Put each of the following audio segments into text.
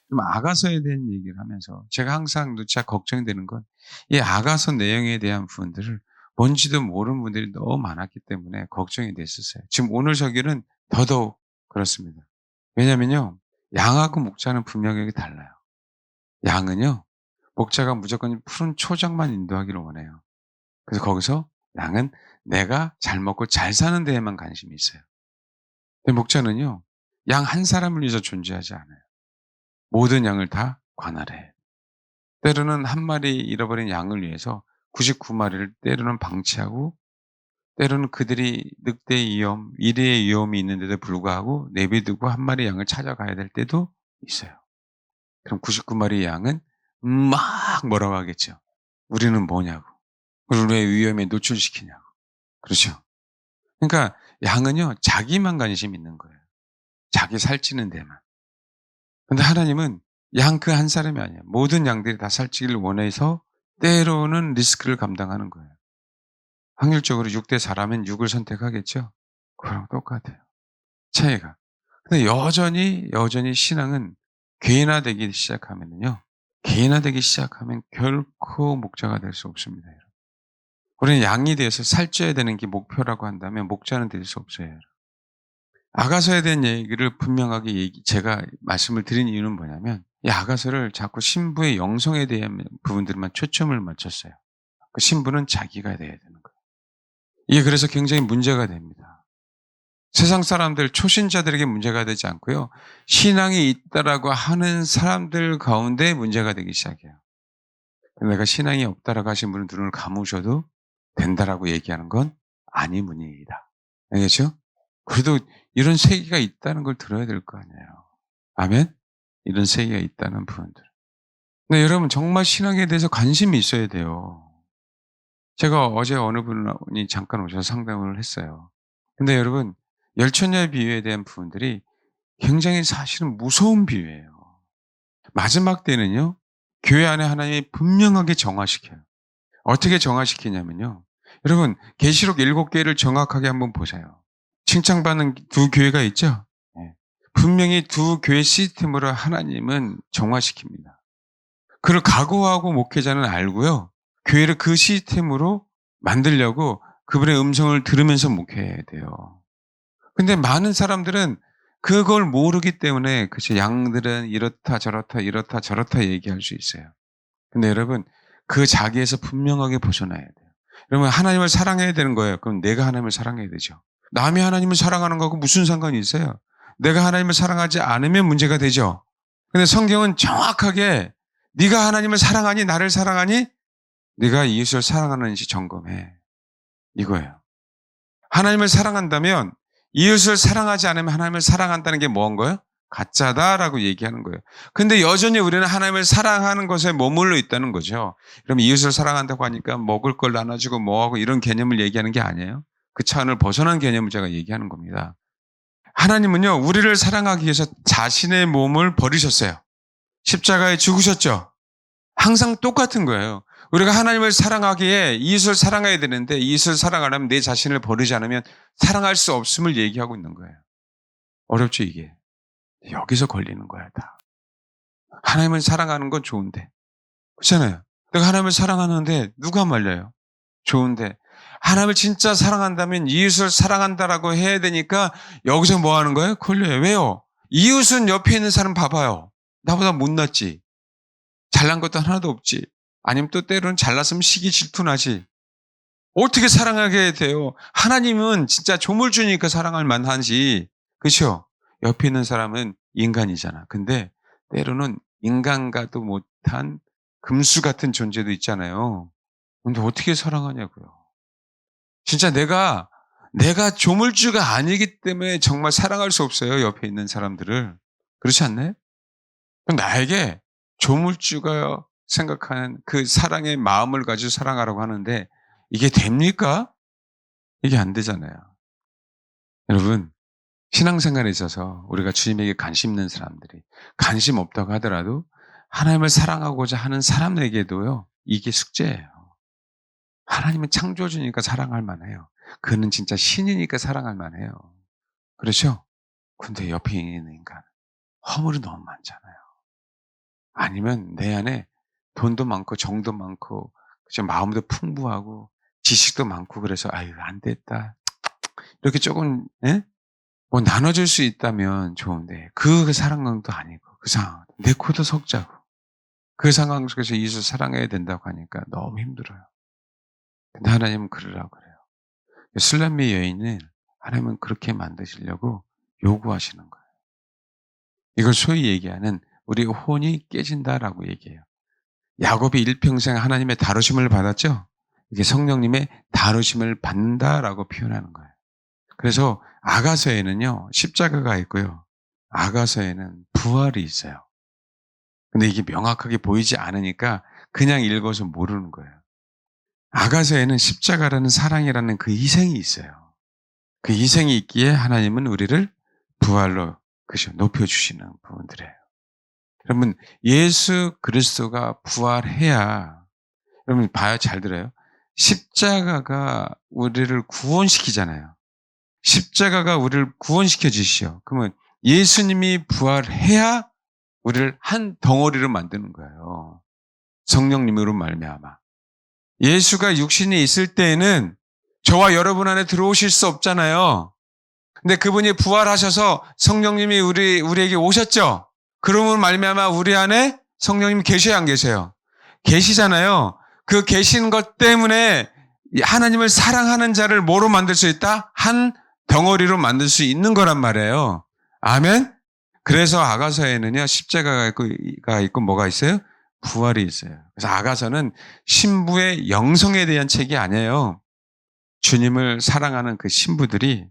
좀 아가서에 대한 얘기를 하면서 제가 항상 누차 걱정이 되는 건 이 아가서 내용에 대한 부분들을 뭔지도 모르는 분들이 너무 많았기 때문에 걱정이 됐었어요. 지금 오늘 저기는 더더욱 그렇습니다. 왜냐면요. 양하고 목자는 분명하게 달라요. 양은요. 목자가 무조건 푸른 초장만 인도하기를 원해요. 그래서 거기서 양은 내가 잘 먹고 잘 사는 데에만 관심이 있어요. 근데 목자는요. 양 한 사람을 위해서 존재하지 않아요. 모든 양을 다 관할해. 때로는 한 마리 잃어버린 양을 위해서 99마리를 때로는 방치하고 때로는 그들이 늑대의 위험, 이래의 위험이 있는데도 불구하고 내비두고 한 마리 양을 찾아가야 될 때도 있어요. 그럼 99마리 양은 막 뭐라고 하겠죠. 우리는 뭐냐고. 우리를 왜 위험에 노출시키냐고. 그렇죠. 그러니까 양은요, 자기만 관심 있는 거예요. 자기 살찌는 데만. 근데 하나님은 양 그 한 사람이 아니에요. 모든 양들이 다 살찌기를 원해서 때로는 리스크를 감당하는 거예요. 확률적으로 6대 4라면 6을 선택하겠죠? 그거랑 똑같아요. 차이가. 근데 여전히 신앙은 개인화되기 시작하면요. 개인화되기 시작하면 결코 목자가 될 수 없습니다. 여러분. 우리는 양이 돼서 살쪄야 되는 게 목표라고 한다면 목자는 될 수 없어요. 여러분. 아가서에 대한 얘기를 분명하게 제가 말씀을 드린 이유는 뭐냐면 이 아가서를 자꾸 신부의 영성에 대한 부분들만 초점을 맞췄어요. 그 신부는 자기가 돼야 되는 거예요. 이게 그래서 굉장히 문제가 됩니다. 세상 사람들, 초신자들에게 문제가 되지 않고요. 신앙이 있다라고 하는 사람들 가운데 문제가 되기 시작해요. 내가 신앙이 없다라고 하신 분은 눈을 감으셔도 된다라고 얘기하는 건 아니문이다. 알겠죠? 그래도 이런 세계가 있다는 걸 들어야 될 거 아니에요. 아멘? 이런 세계가 있다는 부분들. 근데 여러분 정말 신앙에 대해서 관심이 있어야 돼요. 제가 어제 어느 분이 잠깐 오셔서 상담을 했어요. 근데 여러분 열처녀의 비유에 대한 부분들이 굉장히 사실은 무서운 비유예요. 마지막 때는요. 교회 안에 하나님이 분명하게 정화시켜요. 어떻게 정화시키냐면요. 여러분 계시록 7개를 정확하게 한번 보세요. 칭찬받는 두 교회가 있죠. 네. 분명히 두 교회 시스템으로 하나님은 정화시킵니다. 그걸 각오하고 목회자는 알고요. 교회를 그 시스템으로 만들려고 그분의 음성을 들으면서 목회해야 돼요. 근데 많은 사람들은 그걸 모르기 때문에 그치 양들은 이렇다 저렇다 이렇다 저렇다 얘기할 수 있어요. 근데 여러분 그 자기에서 분명하게 벗어나야 돼요. 여러분 하나님을 사랑해야 되는 거예요. 그럼 내가 하나님을 사랑해야 되죠. 남이 하나님을 사랑하는 거하고 무슨 상관이 있어요? 내가 하나님을 사랑하지 않으면 문제가 되죠. 근데 성경은 정확하게 네가 하나님을 사랑하니 나를 사랑하니 네가 이웃을 사랑하는지 점검해. 이거예요. 하나님을 사랑한다면 이웃을 사랑하지 않으면 하나님을 사랑한다는 게 뭔 거예요? 가짜다라고 얘기하는 거예요. 근데 여전히 우리는 하나님을 사랑하는 것에 머물러 있다는 거죠. 그럼 이웃을 사랑한다고 하니까 먹을 걸 나눠주고 뭐하고 이런 개념을 얘기하는 게 아니에요. 그 차원을 벗어난 개념을 제가 얘기하는 겁니다. 하나님은요, 우리를 사랑하기 위해서 자신의 몸을 버리셨어요. 십자가에 죽으셨죠. 항상 똑같은 거예요. 우리가 하나님을 사랑하기에 이웃을 사랑해야 되는데 이웃을 사랑하려면 내 자신을 버리지 않으면 사랑할 수 없음을 얘기하고 있는 거예요. 어렵죠, 이게. 여기서 걸리는 거야, 다. 하나님을 사랑하는 건 좋은데. 그렇잖아요. 내가 하나님을 사랑하는데 누가 말려요? 좋은데. 하나님을 진짜 사랑한다면 이웃을 사랑한다라고 해야 되니까 여기서 뭐 하는 거예요? 걸려요. 왜요? 이웃은 옆에 있는 사람 봐봐요. 나보다 못났지. 잘난 것도 하나도 없지. 아니면 또 때로는 잘났으면 시기 질투나지. 어떻게 사랑하게 돼요? 하나님은 진짜 조물주니까 사랑할 만하지. 그렇죠? 옆에 있는 사람은 인간이잖아. 근데 때로는 인간과도 못한 금수 같은 존재도 있잖아요. 근데 어떻게 사랑하냐고요. 진짜 내가 조물주가 아니기 때문에 정말 사랑할 수 없어요. 옆에 있는 사람들을. 그렇지 않나요? 그럼 나에게 조물주가 생각하는 그 사랑의 마음을 가지고 사랑하라고 하는데 이게 됩니까? 이게 안 되잖아요. 여러분, 신앙생활에 있어서 우리가 주님에게 관심 있는 사람들이 관심 없다고 하더라도 하나님을 사랑하고자 하는 사람에게도요, 이게 숙제예요. 하나님은 창조주니까 사랑할 만해요. 그는 진짜 신이니까 사랑할 만해요. 그렇죠? 근데 옆에 있는 인간, 허물이 너무 많잖아요. 아니면 내 안에 돈도 많고 정도 많고 그죠? 마음도 풍부하고 지식도 많고 그래서 '아유 안 됐다.' 이렇게 조금 예? 뭐 나눠줄 수 있다면 좋은데 그 상황도 아니고 그 상황 내 코도 석자고 그 상황 속에서 이웃을 사랑해야 된다고 하니까 너무 힘들어요. 근데 하나님은 그러라고 그래요. 술람미 여인을 하나님은 그렇게 만드시려고 요구하시는 거예요. 이걸 소위 얘기하는 우리 혼이 깨진다라고 얘기해요. 야곱이 일평생 하나님의 다루심을 받았죠? 이게 성령님의 다루심을 받는다라고 표현하는 거예요. 그래서 아가서에는요, 십자가가 있고요. 아가서에는 부활이 있어요. 근데 이게 명확하게 보이지 않으니까 그냥 읽어서 모르는 거예요. 아가서에는 십자가라는 사랑이라는 그 희생이 있어요. 그 희생이 있기에 하나님은 우리를 부활로 그죠 높여주시는 부분들이에요. 여러분 예수 그리스도가 부활해야 여러분 봐요 잘 들어요. 십자가가 우리를 구원시키잖아요. 십자가가 우리를 구원시켜 주시죠. 그러면 예수님이 부활해야 우리를 한 덩어리로 만드는 거예요. 성령님으로 말미암아. 예수가 육신이 있을 때에는 저와 여러분 안에 들어오실 수 없잖아요. 근데 그분이 부활하셔서 성령님이 우리에게 오셨죠. 그러면 말미암아 우리 안에 성령님이 계셔야 안 계세요? 계시잖아요. 그 계신 것 때문에 하나님을 사랑하는 자를 뭐로 만들 수 있다? 한 덩어리로 만들 수 있는 거란 말이에요. 아멘? 그래서 아가서에는요, 십자가가 있고 뭐가 있어요? 부활이 있어요. 그래서 아가서는 신부의 영성에 대한 책이 아니에요. 주님을 사랑하는 그 신부들이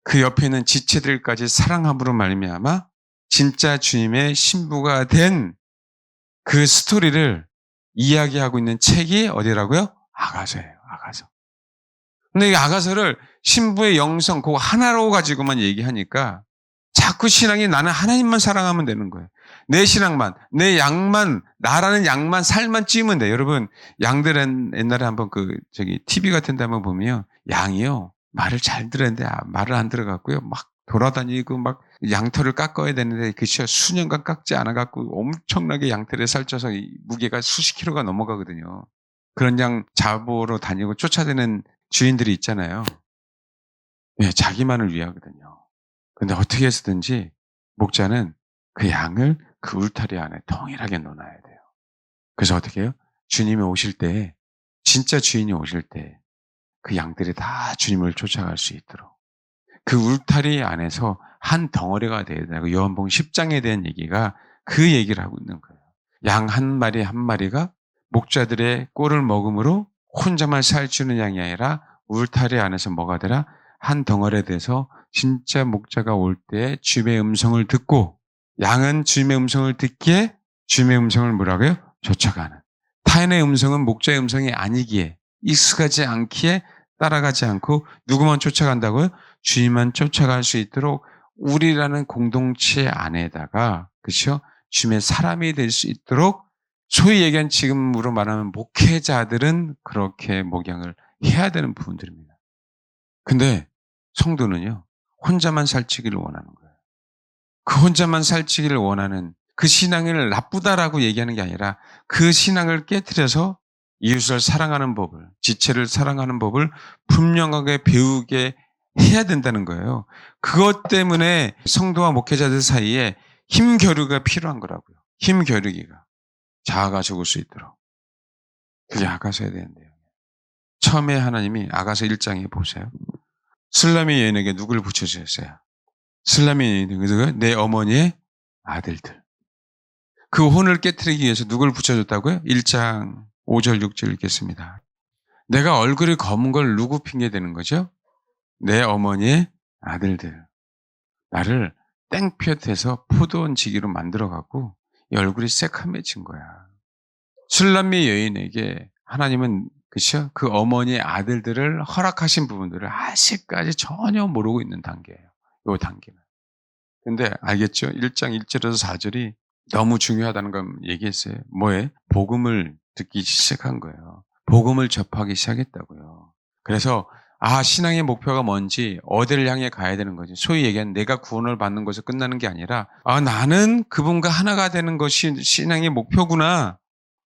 그 옆에 있는 지체들까지 사랑함으로 말미암아 진짜 주님의 신부가 된 그 스토리를 이야기하고 있는 책이 어디라고요? 아가서예요. 아가서. 근데 이 아가서를 신부의 영성 그거 하나로 가지고만 얘기하니까 자꾸 신앙이 나는 하나님만 사랑하면 되는 거예요. 내 신앙만, 내 양만, 나라는 양만 살만 찌면 돼요. 여러분, 양들은 옛날에 한번 TV 같은 데 한번 보면 양이요. 말을 잘 들었는데 말을 안 들어갔고요. 막 돌아다니고 막 양털을 깎아야 되는데 그쵸 수년간 깎지 않아 갖고 엄청나게 양털에 살쪄서 이 무게가 수십 킬로가 넘어가거든요. 그런 양 잡으러 다니고 쫓아다니는 주인들이 있잖아요. 네, 자기만을 위하거든요. 근데 어떻게 해서든지 목자는 그 양을 그 울타리 안에 동일하게 놓아야 돼요. 그래서 어떻게 해요? 주님이 오실 때, 진짜 주인이 오실 때 그 양들이 다 주님을 쫓아갈 수 있도록 그 울타리 안에서 한 덩어리가 되어야 되고 요한복음 10장에 대한 얘기가 그 얘기를 하고 있는 거예요. 양 한 마리 한 마리가 목자들의 꼴을 먹음으로 혼자만 살찌는 양이 아니라 울타리 안에서 뭐가 되라? 한 덩어리에 대해서 진짜 목자가 올 때 주님의 음성을 듣고 양은 주님의 음성을 듣기에 주님의 음성을 뭐라고요? 쫓아가는. 타인의 음성은 목자의 음성이 아니기에 익숙하지 않기에 따라가지 않고 누구만 쫓아간다고요? 주님만 쫓아갈 수 있도록 우리라는 공동체 안에다가 그렇죠? 주님의 사람이 될 수 있도록 소위 얘기한 지금으로 말하면 목회자들은 그렇게 목양을 해야 되는 부분들입니다. 근데 성도는요, 혼자만 살찌기를 원하는 거예요. 그 혼자만 살찌기를 원하는 그 신앙을 나쁘다라고 얘기하는 게 아니라 그 신앙을 깨트려서 이웃을 사랑하는 법을, 지체를 사랑하는 법을 분명하게 배우게 해야 된다는 거예요. 그것 때문에 성도와 목회자들 사이에 힘겨루기가 필요한 거라고요. 힘겨루기가. 자아가 죽을 수 있도록. 그게 아가서야 되는데요. 처음에 하나님이 아가서 1장에 보세요. 술람이 여인에게 누굴 붙여주셨어요? 술람이 여인에게 내 어머니의 아들들. 그 혼을 깨트리기 위해서 누굴 붙여줬다고요? 1장 5절 6절 읽겠습니다. 내가 얼굴이 검은 걸 누구 핑계대는 거죠? 내 어머니의 아들들. 나를 땡볕에서 포도원 지기로 만들어갖고 이 얼굴이 새카매진 거야. 술람미 여인에게 하나님은 그쵸? 그 어머니의 아들들을 허락하신 부분들을 아직까지 전혀 모르고 있는 단계예요. 요 단계는. 근데 알겠죠? 1장 1절에서 4절이 너무 중요하다는 걸 얘기했어요. 뭐에? 복음을 듣기 시작한 거예요. 복음을 접하기 시작했다고요. 그래서 신앙의 목표가 뭔지, 어디를 향해 가야 되는 거지. 소위 얘기하는 내가 구원을 받는 것에서 끝나는 게 아니라, 나는 그분과 하나가 되는 것이 신앙의 목표구나.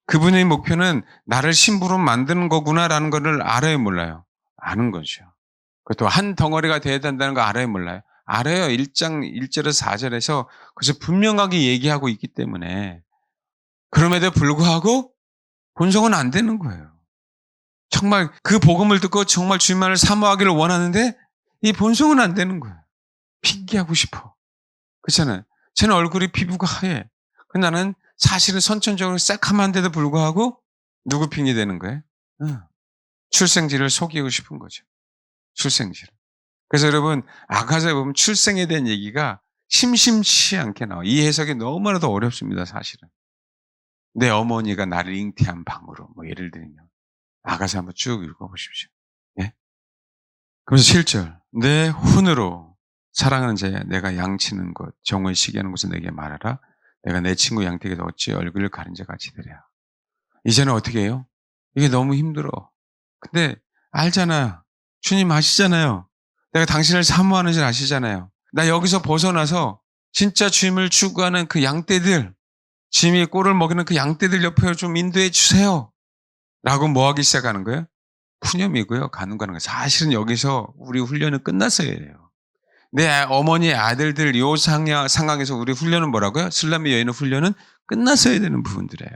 그분의 목표는 나를 신부로 만드는 거구나라는 것을 알아요, 몰라요? 아는 거죠. 그것도 한 덩어리가 돼야 된다는 거 알아요, 몰라요? 알아요. 1장 1절에서 4절에서 그래서 분명하게 얘기하고 있기 때문에. 그럼에도 불구하고 본성은 안 되는 거예요. 정말 그 복음을 듣고 정말 주님만을 사모하기를 원하는데 이 본성은 안 되는 거예요. 핑계하고 싶어. 그렇잖아요. 쟤는 얼굴이 피부가 하얘. 나는 사실은 선천적으로 새카만데도 불구하고 누구 핑계 대는 거예요? 출생지를 속이고 싶은 거죠. 출생지를. 그래서 여러분 아가서에 보면 출생에 대한 얘기가 심심치 않게 나와요. 이 해석이 너무나도 어렵습니다. 사실은. 내 어머니가 나를 잉태한 방으로 예를 들면 아가서 한번 쭉 읽어보십시오. 예? 그래서 7절 내 혼으로 사랑하는 자야 내가 양치는 것 정오에 쉬게 하는 곳을 내게 말하라. 내가 내 친구 양떼에게 어찌 얼굴을 가린 자 같이 되랴. 이제는 어떻게 해요? 이게 너무 힘들어. 근데 알잖아요. 주님 아시잖아요. 내가 당신을 사모하는 줄 아시잖아요. 나 여기서 벗어나서 진짜 주님을 추구하는 그 양떼들, 주님이 꼴을 먹이는 그 양떼들 옆에 좀 인도해 주세요. 라고 뭐 하기 시작하는 거예요? 푸념이고요. 가는 거예요. 사실은 여기서 우리 훈련은 끝났어야 해요. 내 어머니의 아들들 요 상황에서 우리 훈련은 뭐라고요? 슬라미 여인의 훈련은 끝났어야 되는 부분들이에요.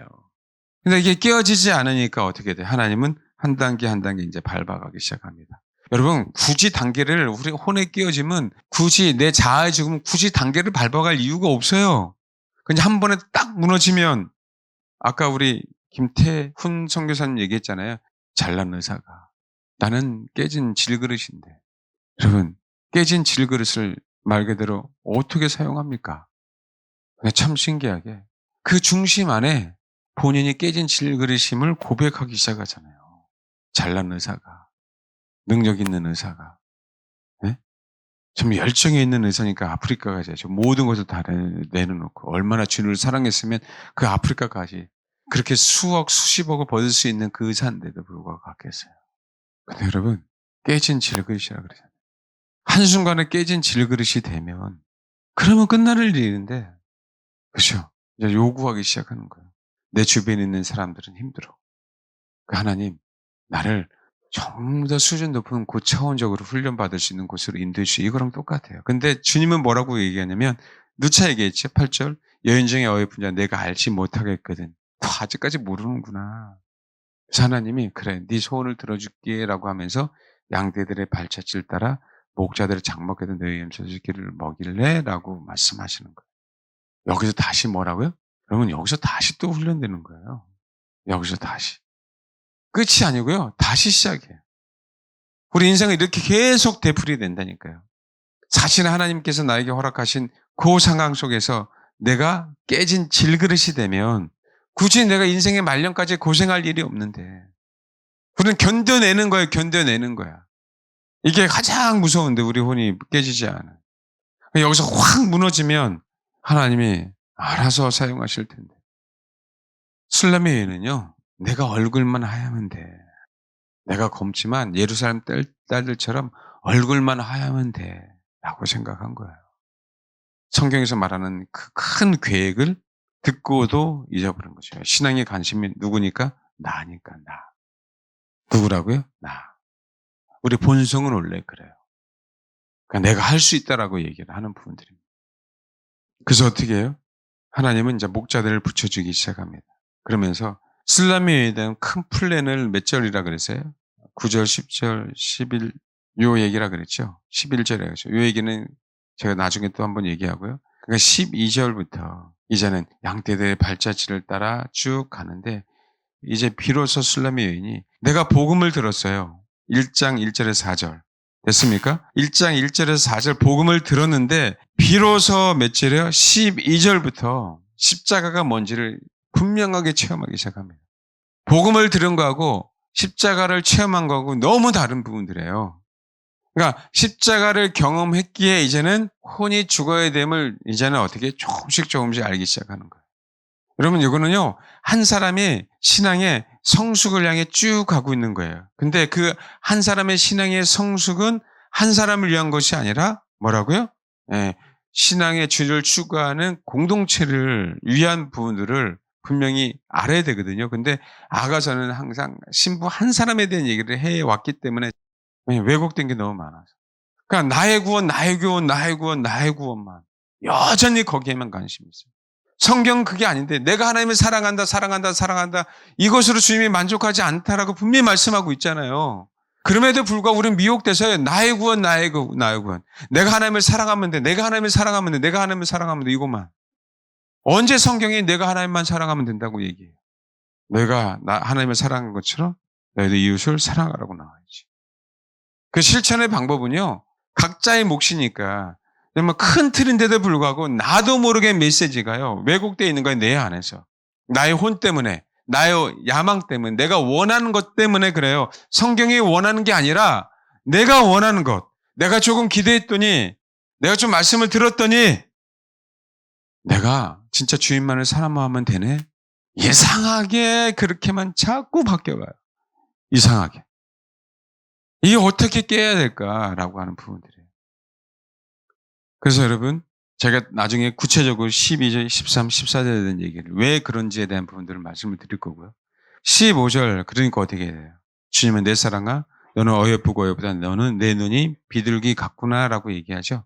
근데 이게 깨어지지 않으니까 어떻게 돼요? 하나님은 한 단계 한 단계 이제 밟아가기 시작합니다. 여러분, 굳이 단계를 우리 혼에 깨어지면 굳이 내 자아에 죽으면 굳이 단계를 밟아갈 이유가 없어요. 그냥 한 번에 딱 무너지면 아까 우리 김태훈 선교사님 얘기했잖아요. 잘난 의사가. 나는 깨진 질그릇인데. 여러분, 깨진 질그릇을 말 그대로 어떻게 사용합니까? 참 신기하게 그 중심 안에 본인이 깨진 질그릇임을 고백하기 시작하잖아요. 잘난 의사가, 능력 있는 의사가, 네? 좀 열정이 있는 의사니까 아프리카 가야죠. 모든 것을 다 내려놓고 얼마나 주님을 사랑했으면 그 아프리카까지 그렇게 수억, 수십억을 벌을 수 있는 그 의사인데도 불구하고 갔겠어요. 근데 여러분, 깨진 질그릇이라 그러잖아요. 한순간에 깨진 질그릇이 되면 그러면 끝나는 일인데 그렇죠? 이제 요구하기 시작하는 거예요. 내 주변에 있는 사람들은 힘들어. 그 하나님, 나를 전부 다 수준 높은 고차원적으로 훈련받을 수 있는 곳으로 인도해 주시오. 이거랑 똑같아요. 근데 주님은 뭐라고 얘기하냐면 누차 얘기했죠. 8절. 여인 중에 어여쁜 자 내가 알지 못하겠거든. 너 아직까지 모르는구나. 그래서 하나님이 그래 네 소원을 들어줄게 라고 하면서 양떼들의 발자취를 따라 목자들의 장막에도 너희 염소새끼를 먹일래? 라고 말씀하시는 거예요. 여기서 다시 뭐라고요? 그러면 여기서 다시 또 훈련되는 거예요. 여기서 다시. 끝이 아니고요. 다시 시작해요. 우리 인생은 이렇게 계속 되풀이 된다니까요. 사실 하나님께서 나에게 허락하신 그 상황 속에서 내가 깨진 질그릇이 되면 굳이 내가 인생의 말년까지 고생할 일이 없는데 우리는 견뎌내는 거예요. 견뎌내는 거야. 이게 가장 무서운데 우리 혼이 깨지지 않아. 여기서 확 무너지면 하나님이 알아서 사용하실 텐데. 술람의 여인은요. 내가 얼굴만 하야면 돼. 내가 검지만 예루살렘 딸들처럼 얼굴만 하야면 돼. 라고 생각한 거예요. 성경에서 말하는 그 큰 계획을 듣고도 잊어버린 거죠. 신앙의 관심이 누구니까? 나니까 나. 누구라고요? 나. 우리 본성은 원래 그래요. 그러니까 내가 할 수 있다라고 얘기를 하는 부분들입니다. 그래서 어떻게 해요? 하나님은 이제 목자들을 붙여주기 시작합니다. 그러면서 슬라미에 대한 큰 플랜을 몇 절이라 그랬어요? 9절, 10절, 11, 요 얘기라 그랬죠? 11절에 그랬죠. 요 얘기는 제가 나중에 또 한번 얘기하고요. 그러니까 12절부터 이제는 양떼들의 발자취를 따라 쭉 가는데 이제 비로소 술람의 여인이 내가 복음을 들었어요. 1장 1절에서 4절. 됐습니까? 1장 1절에서 4절 복음을 들었는데 비로소 몇 절이요? 12절부터 십자가가 뭔지를 분명하게 체험하기 시작합니다. 복음을 들은 거하고 십자가를 체험한 거하고 너무 다른 부분들이에요. 그러니까 십자가를 경험했기에 이제는 혼이 죽어야 됨을 이제는 어떻게 조금씩 알기 시작하는 거예요. 여러분 이거는요. 한 사람의 신앙의 성숙을 향해 쭉 가고 있는 거예요. 근데 그 한 사람의 신앙의 성숙은 한 사람을 위한 것이 아니라 뭐라고요? 예, 신앙의 주를 추구하는 공동체를 위한 부분들을 분명히 알아야 되거든요. 근데 아가서는 항상 신부 한 사람에 대한 얘기를 해왔기 때문에 왜곡된 게 너무 많아서. 그러니까 나의 구원, 나의 구원, 나의 구원, 나의 구원만. 여전히 거기에만 관심이 있어요. 성경은 그게 아닌데 내가 하나님을 사랑한다, 사랑한다, 사랑한다. 이것으로 주님이 만족하지 않다라고 분명히 말씀하고 있잖아요. 그럼에도 불구하고 우리는 미혹돼서 나의 구원, 나의 구원, 나의 구원. 내가 하나님을 사랑하면 돼. 내가 하나님을 사랑하면 돼. 내가 하나님을 사랑하면 돼. 이것만. 언제 성경이 내가 하나님만 사랑하면 된다고 얘기해요. 내가 하나님을 사랑한 것처럼 너희도 이웃을 사랑하라고 나와야지. 그 실천의 방법은요. 각자의 몫이니까. 큰 틀인데도 불구하고 나도 모르게 메시지가요. 왜곡되어 있는 거예요. 내 안에서. 나의 혼 때문에. 나의 야망 때문에. 내가 원하는 것 때문에 그래요. 성경이 원하는 게 아니라 내가 원하는 것. 내가 조금 기대했더니 내가 좀 말씀을 들었더니 내가 진짜 주인만을 사랑하면 되네. 이상하게 그렇게만 자꾸 바뀌어가요. 이상하게. 이게 어떻게 깨야 될까라고 하는 부분들이에요. 그래서 여러분 제가 나중에 구체적으로 12절, 13, 14절에 대한 얘기를 왜 그런지에 대한 부분들을 말씀을 드릴 거고요. 15절 그러니까 어떻게 해야 돼요? 주님은 내 사랑아 너는 어여쁘고 어여쁘다 너는 내 눈이 비둘기 같구나라고 얘기하죠.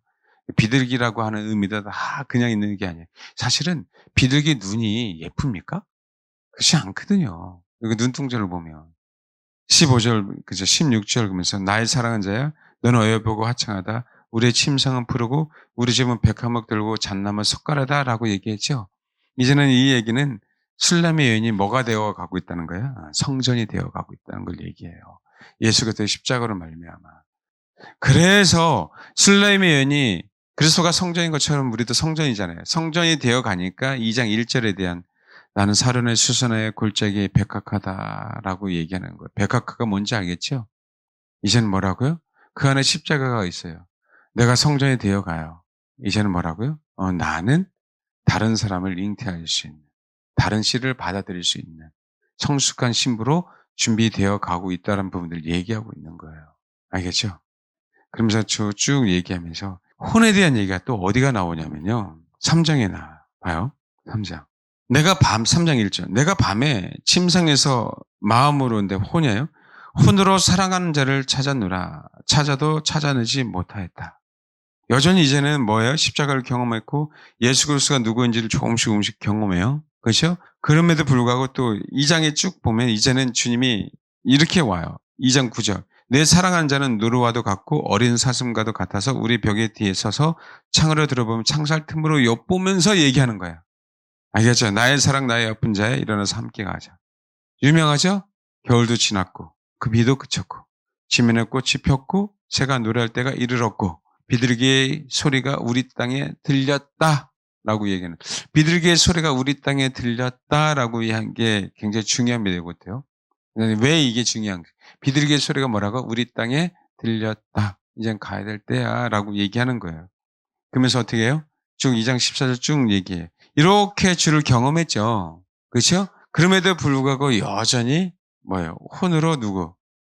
비둘기라고 하는 의미도 다 그냥 있는 게 아니에요. 사실은 비둘기 눈이 예쁩니까? 그렇지 않거든요. 여기 눈동자를 보면 15절 그죠 16절 그러면서 나의 사랑하는 자야 너는 어여보고 화창하다 우리의 침상은 푸르고 우리 집은 백화목 들고 잣나무 석가래다라고 얘기했죠. 이제는 이 얘기는 술람의 여인이 뭐가 되어 가고 있다는 거야? 성전이 되어 가고 있다는 걸 얘기해요. 예수 그리스도의 십자가로 말미암아. 그래서 술람의 여인이 그리스도가 성전인 것처럼 우리도 성전이잖아요. 성전이 되어 가니까 2장 1절에 대한 나는 사륜의 수선의 골짜기에 백합하다라고 얘기하는 거예요. 백합화가 뭔지 알겠죠? 이제는 뭐라고요? 그 안에 십자가가 있어요. 내가 성전이 되어 가요. 이제는 뭐라고요? 나는 다른 사람을 잉태할 수 있는, 다른 씨를 받아들일 수 있는 성숙한 신부로 준비되어 가고 있다는 부분들을 얘기하고 있는 거예요. 알겠죠? 그러면서 쭉 얘기하면서 혼에 대한 얘기가 또 어디가 나오냐면요. 3장에 나와요. 봐요. 3장. 3장 1절. 내가 밤에 침상에서 마음으로인데 혼이에요. 혼으로 사랑하는 자를 찾았노라. 찾아도 찾아내지 못하였다. 여전히 이제는 뭐예요? 십자가를 경험했고 예수 그리스도가 누구인지를 조금씩 경험해요. 그렇죠? 그럼에도 불구하고 또 2장에 쭉 보면 이제는 주님이 이렇게 와요. 2장 9절. 내 사랑하는 자는 누르와도 같고 어린 사슴과도 같아서 우리 벽에 뒤에 서서 창으로 들어보면 창살 틈으로 엿보면서 얘기하는 거예요. 알겠죠? 나의 사랑 나의 아픈 자에 일어나서 함께 가자. 유명하죠? 겨울도 지났고 그 비도 그쳤고 지면에 꽃이 폈고 새가 노래할 때가 이르렀고 비둘기의 소리가 우리 땅에 들렸다라고 얘기하는 비둘기의 소리가 우리 땅에 들렸다라고 한 게 굉장히 중요합니다. 이것도요. 왜 이게 중요한 거예요? 비둘기의 소리가 뭐라고? 우리 땅에 들렸다. 이젠 가야 될 때야 라고 얘기하는 거예요. 그러면서 어떻게 해요? 쭉 2장 14절 쭉 얘기해요. 이렇게 주를 경험했죠. 그렇죠? 그럼에도 불구하고 여전히 뭐예요? 혼으로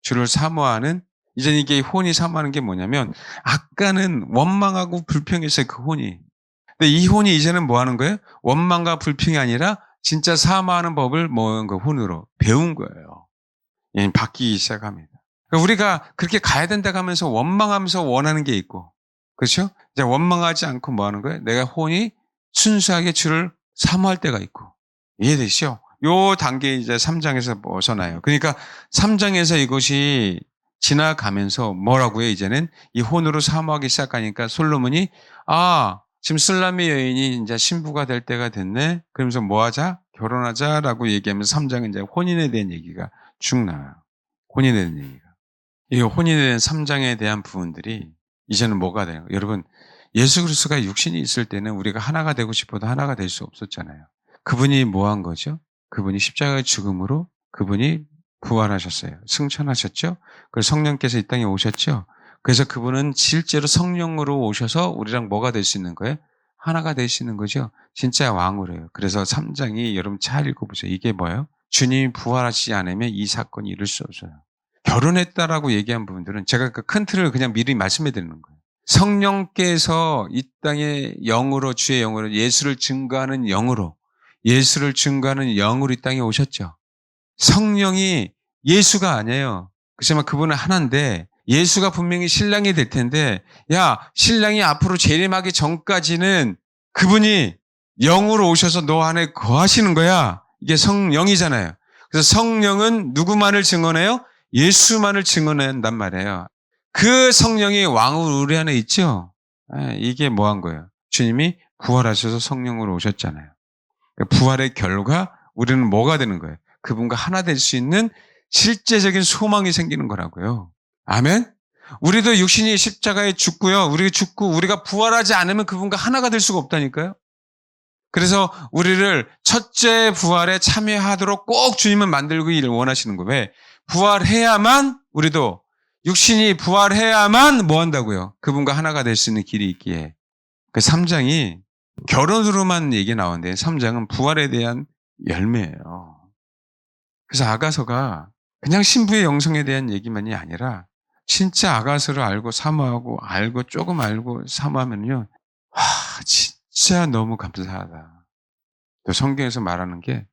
주를 사모하는 이제 이게 혼이 사모하는 게 뭐냐면 아까는 원망하고 불평했어요. 그 혼이. 근데 이 혼이 이제는 뭐 하는 거예요? 원망과 불평이 아니라 진짜 사모하는 법을 뭐한 거 혼으로 배운 거예요. 바뀌기 시작합니다. 그러니까 우리가 그렇게 가야 된다고 하면서 원망하면서 원하는 게 있고 그렇죠? 이제 원망하지 않고 뭐 하는 거예요? 내가 혼이 순수하게 주를 사모할 때가 있고. 이해되시죠? 요 단계 이제 3장에서 벗어나요. 그러니까 3장에서 이것이 지나가면서 뭐라고요? 이제는 이 혼으로 사모하기 시작하니까 솔로몬이 지금 술람의 여인이 이제 신부가 될 때가 됐네. 그러면서 뭐 하자? 결혼하자라고 얘기하면서 3장은 이제 혼인에 대한 얘기가 쭉 나와요. 혼인에 대한 얘기가. 이 혼인에 대한 3장에 대한 부분들이 이제는 뭐가 돼요? 여러분, 예수 그리스도가 육신이 있을 때는 우리가 하나가 되고 싶어도 하나가 될 수 없었잖아요. 그분이 뭐 한 거죠? 그분이 십자가의 죽음으로 그분이 부활하셨어요. 승천하셨죠? 그래서 성령께서 이 땅에 오셨죠? 그래서 그분은 실제로 성령으로 오셔서 우리랑 뭐가 될 수 있는 거예요? 하나가 되시는 거죠. 진짜 왕으로 해요. 그래서 3장이 여러분 잘 읽어보세요. 이게 뭐예요? 주님이 부활하시지 않으면 이 사건이 이룰 수 없어요. 결혼했다라고 얘기한 부분들은 제가 그 큰 틀을 그냥 미리 말씀해 드리는 거예요. 성령께서 이 땅에 영으로, 주의 영으로, 예수를 증거하는 영으로, 예수를 증거하는 영으로 이 땅에 오셨죠. 성령이 예수가 아니에요. 그렇지만 그분은 하나인데, 예수가 분명히 신랑이 될 텐데, 야, 신랑이 앞으로 재림하기 전까지는 그분이 영으로 오셔서 너 안에 거하시는 거야. 이게 성령이잖아요. 그래서 성령은 누구만을 증언해요? 예수만을 증언한단 말이에요. 그 성령이 왕으로 우리 안에 있죠? 이게 뭐 한 거예요? 주님이 부활하셔서 성령으로 오셨잖아요. 부활의 결과 우리는 뭐가 되는 거예요? 그분과 하나 될 수 있는 실제적인 소망이 생기는 거라고요. 아멘? 우리도 육신이 십자가에 죽고요. 우리가 죽고 우리가 부활하지 않으면 그분과 하나가 될 수가 없다니까요. 그래서 우리를 첫째 부활에 참여하도록 꼭 주님은 만들고 일을 원하시는 거예요. 왜? 부활해야만 우리도 육신이 부활해야만 뭐 한다고요? 그분과 하나가 될 수 있는 길이 있기에. 그 3장이 결혼으로만 얘기 나오는데 3장은 부활에 대한 열매예요. 그래서 아가서가 그냥 신부의 영성에 대한 얘기만이 아니라 진짜 아가서를 알고 사모하고 알고 조금 알고 사모하면요. 진짜 너무 감사하다. 또 성경에서 말하는 게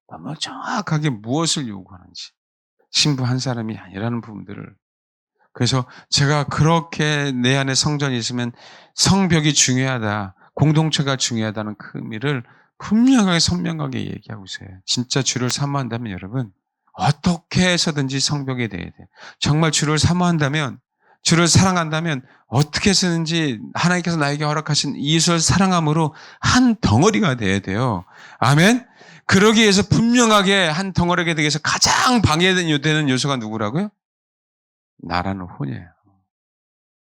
너무 정확하게 무엇을 요구하는지 신부 한 사람이 아니라는 부분들을 그래서 제가 그렇게 내 안에 성전이 있으면 성벽이 중요하다. 공동체가 중요하다는 그 의미를 분명하게 선명하게 얘기하고 있어요. 진짜 주를 사모한다면 여러분 어떻게 해서든지 성벽에 대해야 돼요. 정말 주를 사모한다면 주를 사랑한다면 어떻게 해서든지 하나님께서 나에게 허락하신 이웃을 사랑함으로 한 덩어리가 돼야 돼요. 아멘? 그러기 위해서 분명하게 한 덩어리가 되기 위해서 가장 방해되는 요소가 누구라고요? 나라는 혼이에요.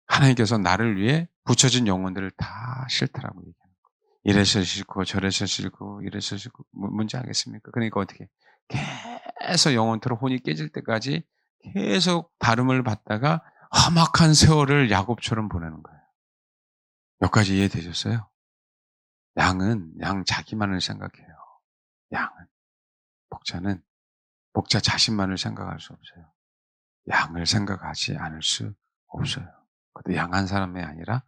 하나님께서 나를 위해 붙여진 영혼들을 다 싫다라고 얘기하는 거예요. 이래서 싫고 저래서 싫고 이래서 싫고 뭔지 알겠습니까? 그러니까 어떻게 계속 영혼처럼 혼이 깨질 때까지 계속 다름을 받다가 험악한 세월을 야곱처럼 보내는 거예요. 몇 가지 이해되셨어요? 양은 양 자기만을 생각해요. 양은. 목자 자신만을 생각할 수 없어요. 양을 생각하지 않을 수 없어요. 그것도 양 한 사람이 아니라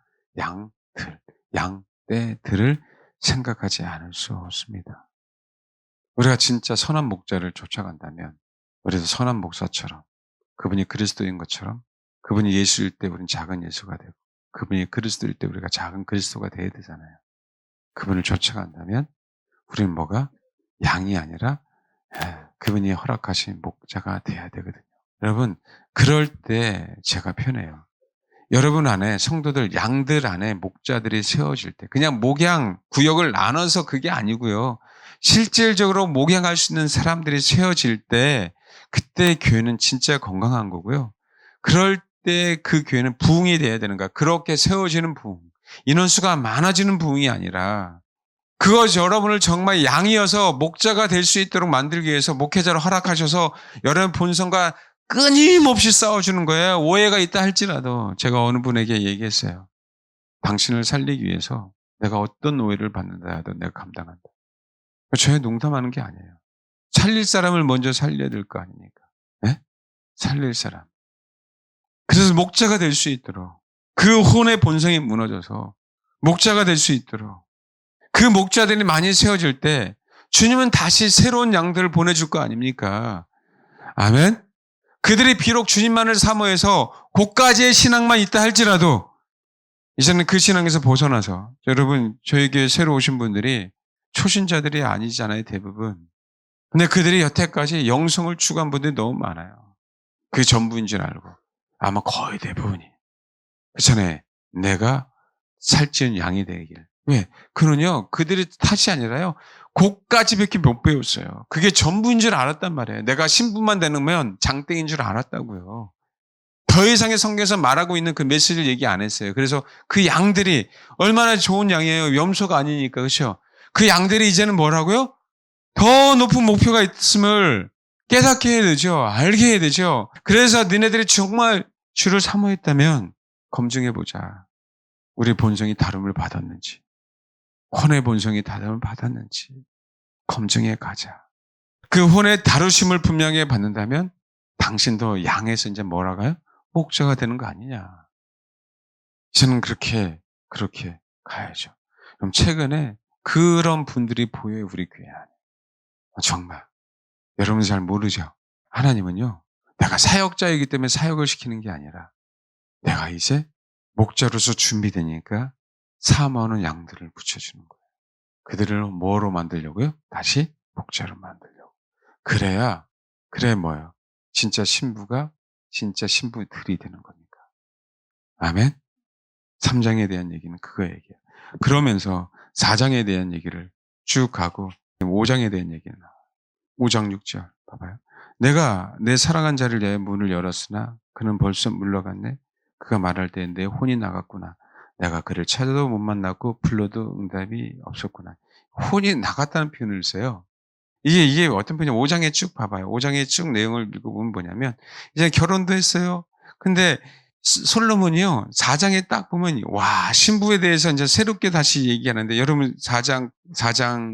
양떼들을 생각하지 않을 수 없습니다. 우리가 진짜 선한 목자를 쫓아간다면 우리도 선한 목사처럼 그분이 그리스도인 것처럼 그분이 예수일 때 우리는 작은 예수가 되고 그분이 그리스도일 때 우리가 작은 그리스도가 되어야 되잖아요. 그분을 쫓아간다면 우리는 뭐가? 양이 아니라 그분이 허락하신 목자가 돼야 되거든요. 여러분 그럴 때 제가 편해요. 여러분 안에 성도들 양들 안에 목자들이 세워질 때 그냥 목양 구역을 나눠서 그게 아니고요. 실질적으로 목양할 수 있는 사람들이 세워질 때 그때 교회는 진짜 건강한 거고요. 그럴 때 그 교회는 부흥이 돼야 되는 거야. 그렇게 세워지는 부흥. 인원수가 많아지는 부흥이 아니라 그것 여러분을 정말 양이어서 목자가 될 수 있도록 만들기 위해서 목회자로 허락하셔서 여러분 본성과 끊임없이 싸워주는 거예요. 오해가 있다 할지라도 제가 어느 분에게 얘기했어요. 당신을 살리기 위해서 내가 어떤 오해를 받는다 하도 내가 감당한다. 저의 농담하는 게 아니에요. 살릴 사람을 먼저 살려야 될 거 아닙니까? 네? 살릴 사람. 그래서 목자가 될 수 있도록 그 혼의 본성이 무너져서 목자가 될 수 있도록 그 목자들이 많이 세워질 때 주님은 다시 새로운 양들을 보내줄 거 아닙니까? 아멘? 그들이 비록 주님만을 사모해서 고까지의 신앙만 있다 할지라도 이제는 그 신앙에서 벗어나서 여러분 저희 교회 새로 오신 분들이 초신자들이 아니잖아요 대부분. 근데 그들이 여태까지 영성을 추구한 분들이 너무 많아요. 그게 전부인 줄 알고 아마 거의 대부분이. 그 전에 내가 살찌운 양이 되길. 왜? 그는요 그들의 탓이 아니라요. 그까지밖에 못 배웠어요. 그게 전부인 줄 알았단 말이에요. 내가 신부만 되면 장땡인 줄 알았다고요. 더 이상의 성경에서 말하고 있는 그 메시지를 얘기 안 했어요. 그래서 그 양들이 얼마나 좋은 양이에요. 염소가 아니니까. 그렇죠? 그 양들이 이제는 뭐라고요? 더 높은 목표가 있음을 깨닫게 해야 되죠. 알게 해야 되죠. 그래서 너네들이 정말 주를 사모했다면 검증해 보자. 우리 본성이 다름을 받았는지. 혼의 본성이 다름을 받았는지 검증해 가자. 그 혼의 다루심을 분명히 받는다면 당신도 양에서 이제 뭐라고요? 목자가 되는 거 아니냐. 저는 그렇게 가야죠. 그럼 최근에 그런 분들이 보여요, 우리 교회 안에. 정말. 여러분 잘 모르죠? 하나님은요, 내가 사역자이기 때문에 사역을 시키는 게 아니라 내가 이제 목자로서 준비되니까 사모하는 양들을 붙여주는 거예요. 그들을 뭐로 만들려고요? 다시 목자로 만들려고. 그래 뭐예요? 진짜 신부가 진짜 신부들이 되는 거니까. 아멘? 3장에 대한 얘기는 그거 얘기예요. 그러면서 4장에 대한 얘기를 쭉 가고 5장에 대한 얘기는 5장 6절 봐봐요. 내가 내 사랑한 자를 위해 문을 열었으나 그는 벌써 물러갔네. 그가 말할 때 내 혼이 나갔구나. 내가 그를 찾아도 못 만났고 불러도 응답이 없었구나. 혼이 나갔다는 표현을 써요. 이게 어떤 표현이 5장에 쭉 봐봐요. 5장에 쭉 내용을 읽어보면 뭐냐면 이제 결혼도 했어요. 근데 솔로몬이요. 4장에 딱 보면 와 신부에 대해서 이제 새롭게 다시 얘기하는데 여러분 4장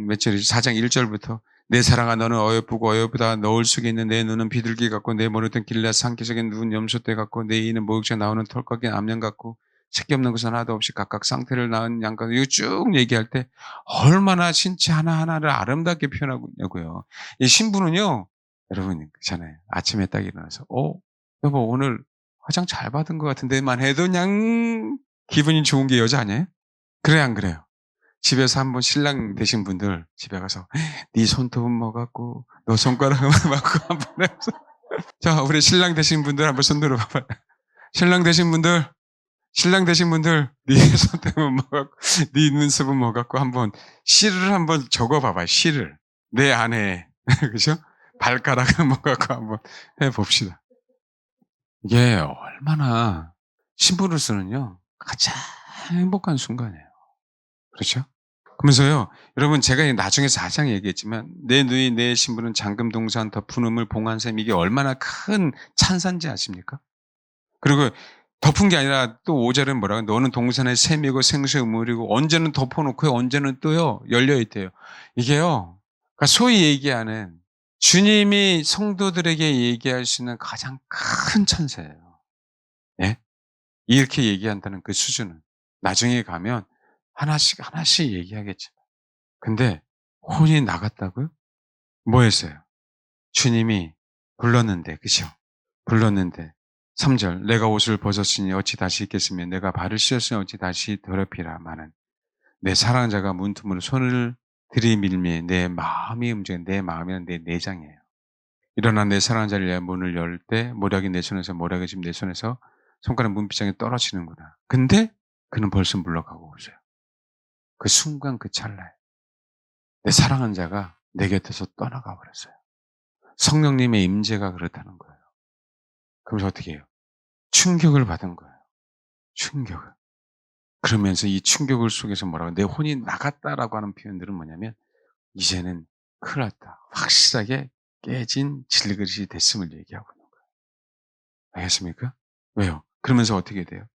몇 절이죠? 4장 1절부터 내 사랑아 너는 어여쁘고 어여쁘다 너울 속에 있는 내 눈은 비둘기 같고 내 머리는 길라 상기적인 눈 염소떼 같고 내 이는 목욕제 나오는 털깎인 암양 같고 새끼 없는 것은 하나도 없이 각각 상태를 낳은 양 같고 이거 쭉 얘기할 때 얼마나 신체 하나하나를 아름답게 표현하고 있냐고요. 이 신부는요. 여러분 있잖아요. 아침에 딱 일어나서 여보 오늘 화장 잘 받은 것 같은데만 해도 그냥 기분이 좋은 게 여자 아니에요? 그래요 안 그래요? 집에서 한번 신랑 되신 분들 집에 가서 네 손톱은 뭐 같고 너 손가락은 뭐 같고 한번 해서 자 우리 신랑 되신 분들 한번 손 들어봐봐요. 신랑 되신 분들 네 손톱은 뭐 같고 네 눈썹은 뭐 같고 한번 시를 한번 적어봐봐요. 시를 내 아내의 그죠? 발가락은 뭐 같고 한번 해봅시다. 이게 얼마나 신부로서는요 가장 행복한 순간이에요. 그렇죠? 그러면서요, 여러분 제가 나중에 4장 얘기했지만 내 누이 내 신부는 잠금 동산 덮은 우물 봉한 셈 이게 얼마나 큰 찬사인지 아십니까? 그리고 덮은 게 아니라 또 5절은 뭐라고 너는 동산의 샘이고 생수의 우물이고 언제는 덮어놓고요 언제는 또요 열려있대요. 이게요 그러니까 소위 얘기하는 주님이 성도들에게 얘기할 수 있는 가장 큰 찬사예요. 예? 이렇게 얘기한다는 그 수준은 나중에 가면 하나씩 하나씩 얘기하겠죠. 근데 혼이 나갔다고요? 뭐 했어요? 주님이 불렀는데, 그죠? 불렀는데, 3절, 내가 옷을 벗었으니 어찌 다시 입겠으며, 내가 발을 씻었으니 어찌 다시 더럽히라. 마는 내 사랑하는 자가 문틈으로 손을 들이밀며 내 마음이 움직여, 내 마음이란 내 내장이에요. 일어나 내 사랑하는 자를 위해 문을 열 때, 모략이 내 손에서, 모략이 지금 내 손에서 손가락 문빗장에 떨어지는구나. 근데 그는 벌써 물러가고 있어요. 그 순간 그 찰나에. 내 사랑하는 자가 내 곁에서 떠나가 버렸어요. 성령님의 임재가 그렇다는 거예요. 그러면서 어떻게 해요? 충격을 받은 거예요. 충격을. 그러면서 이 충격을 속에서 뭐라고 내 혼이 나갔다라고 하는 표현들은 뭐냐면 이제는 큰일 났다. 확실하게 깨진 질그릇이 됐음을 얘기하고 있는 거예요. 알겠습니까? 왜요? 그러면서 어떻게 돼요?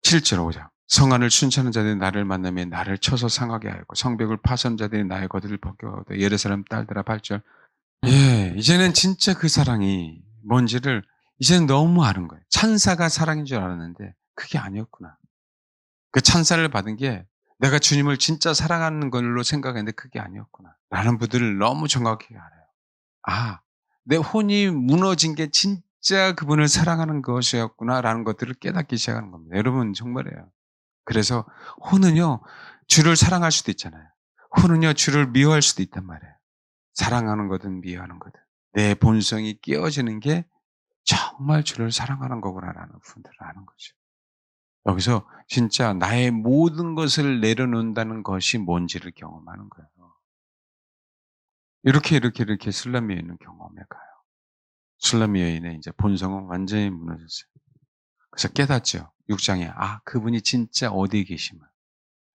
7절 5장. 성안을 순찰하는 자들이 나를 만나며 나를 쳐서 상하게 하였고 성벽을 파손한 자들이 나의 겉을 벗겨오되 예루살렘 딸들아 8절. 예, 이제는 진짜 그 사랑이 뭔지를 이제는 너무 아는 거예요. 찬사가 사랑인 줄 알았는데 그게 아니었구나. 그 찬사를 받은 게 내가 주님을 진짜 사랑하는 걸로 생각했는데 그게 아니었구나. 라는 분들을 너무 정확히 알아요. 아, 내 혼이 무너진 게 진짜 그분을 사랑하는 것이었구나. 라는 것들을 깨닫기 시작하는 겁니다. 여러분 정말이에요. 그래서 혼은요, 주를 사랑할 수도 있잖아요. 혼은요, 주를 미워할 수도 있단 말이에요. 사랑하는 거든 미워하는 거든. 내 본성이 깨어지는 게 정말 주를 사랑하는 거구나라는 분들을 아는 거죠. 여기서 진짜 나의 모든 것을 내려놓는다는 것이 뭔지를 경험하는 거예요. 이렇게 술람 여인은 경험해 가요. 술람 여인의 이제 본성은 완전히 무너졌어요. 그래서 깨닫죠. 6장에 그분이 진짜 어디 계시면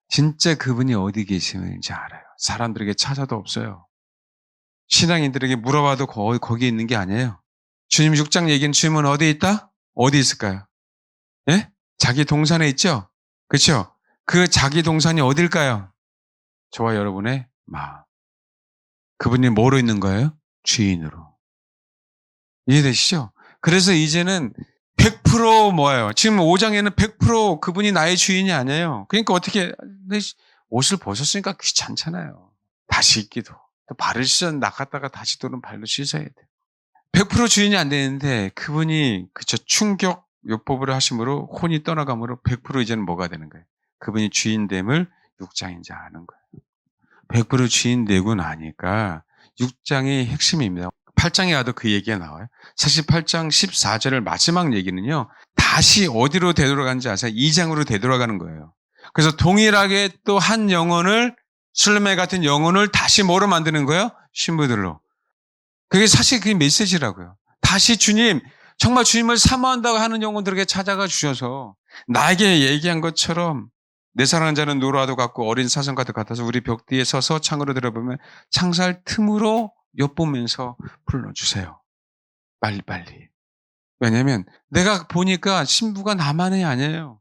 진짜 그분이 어디 계시는지 알아요. 사람들에게 찾아도 없어요. 신앙인들에게 물어봐도 거기 있는 게 아니에요. 주님 6장 얘기는 주님은 어디에 있다? 어디 있을까요? 예? 자기 동산에 있죠? 그렇죠? 그 자기 동산이 어딜까요? 저와 여러분의 마음. 그분이 뭐로 있는 거예요? 주인으로. 이해되시죠? 그래서 이제는 100% 뭐예요? 지금 5장에는 100% 그분이 나의 주인이 아니에요. 그러니까 어떻게 내 옷을 벗었으니까 귀찮잖아요. 다시 입기도. 또 발을 씻어 나갔다가 다시 또는 발로 씻어야 돼. 100% 주인이 안 되는데 그분이 그저 충격 요법으로 하심으로 혼이 떠나감으로 100% 이제는 뭐가 되는 거예요? 그분이 주인됨을 6장이 이제 아는 거예요. 100% 주인 되고 나니까 6장의 핵심입니다. 8장에 가도 그 얘기가 나와요. 사실 8장 14절을 마지막 얘기는요. 다시 어디로 되돌아가는지 아세요? 2장으로 되돌아가는 거예요. 그래서 동일하게 또 한 영혼을 술레메 같은 영혼을 다시 뭐로 만드는 거예요? 신부들로. 그게 사실 그 메시지라고요. 다시 주님, 정말 주님을 사모한다고 하는 영혼들에게 찾아가 주셔서 나에게 얘기한 것처럼 내 사랑하는 자는 노라도 같고 어린 사슴과도 같아서 우리 벽 뒤에 서서 창으로 들어보면 창살 틈으로 엿보면서 불러주세요. 빨리빨리. 왜냐면 내가 보니까 신부가 나만이 아니에요.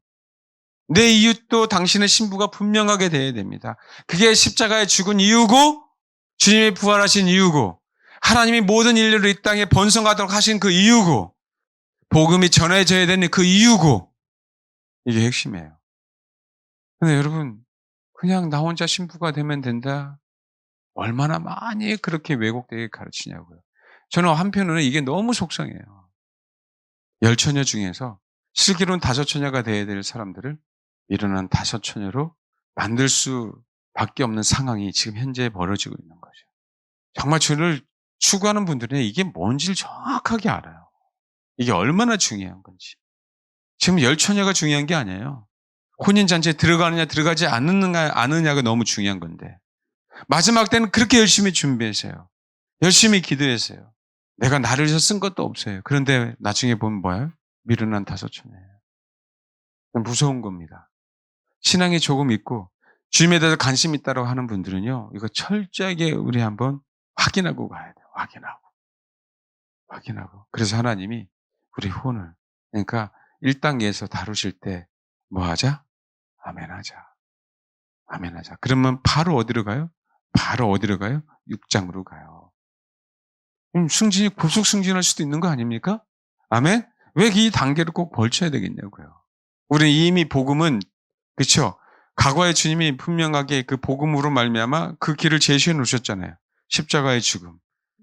내 이웃도 당신의 신부가 분명하게 돼야 됩니다. 그게 십자가에 죽은 이유고 주님이 부활하신 이유고 하나님이 모든 인류를 이 땅에 번성하도록 하신 그 이유고 복음이 전해져야 되는 그 이유고 이게 핵심이에요. 근데 여러분 그냥 나 혼자 신부가 되면 된다. 얼마나 많이 그렇게 왜곡되게 가르치냐고요. 저는 한편으로는 이게 너무 속상해요. 열 처녀 중에서 슬기로운 다섯 처녀가 돼야 될 사람들을 일어난 다섯 처녀로 만들 수밖에 없는 상황이 지금 현재 벌어지고 있는 거죠. 정말 저를 추구하는 분들은 이게 뭔지를 정확하게 알아요. 이게 얼마나 중요한 건지. 지금 열 처녀가 중요한 게 아니에요. 혼인잔치에 들어가느냐 들어가지 않느냐가 너무 중요한 건데 마지막 때는 그렇게 열심히 준비했어요. 열심히 기도했어요. 내가 나를 위해서 쓴 것도 없어요. 그런데 나중에 보면 뭐예요? 미련한 다섯 처녀예요. 무서운 겁니다. 신앙이 조금 있고 주님에 대해서 관심 있다고 하는 분들은요. 이거 철저하게 우리 한번 확인하고 가야 돼요. 확인하고. 그래서 하나님이 우리 혼을 그러니까 1단계에서 다루실 때 뭐 하자? 아멘하자. 아멘하자. 그러면 바로 어디로 가요? 바로 어디로 가요? 6장으로 가요. 그럼 승진이 급속 승진할 수도 있는 거 아닙니까? 아멘? 왜 이 단계를 꼭 벌쳐야 되겠냐고요. 우리 이미 복음은 그렇죠. 과거에 주님이 분명하게 그 복음으로 말미암아 그 길을 제시해 놓으셨잖아요. 십자가의 죽음,